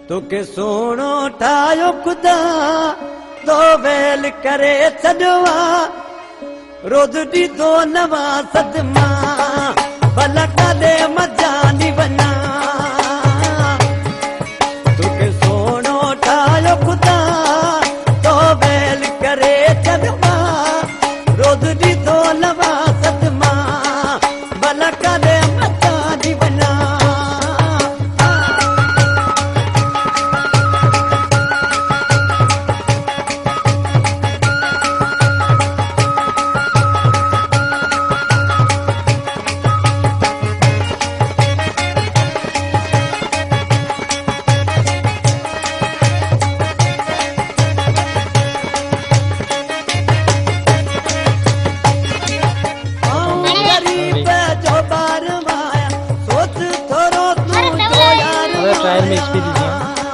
तोखे सोणो ठाहियो ख़ुदा तो वेल करे छॾियो रोज़ ॾींदो नवां सदमा भला काॾे मजानी वञा तोखे सोणो ठाहियो ख़ुदा तो वेल करे छॾियो रोज़ ॾींदो नवां सदमा भला काॾे मजानी वञा ट्रायल में XP दीजिए।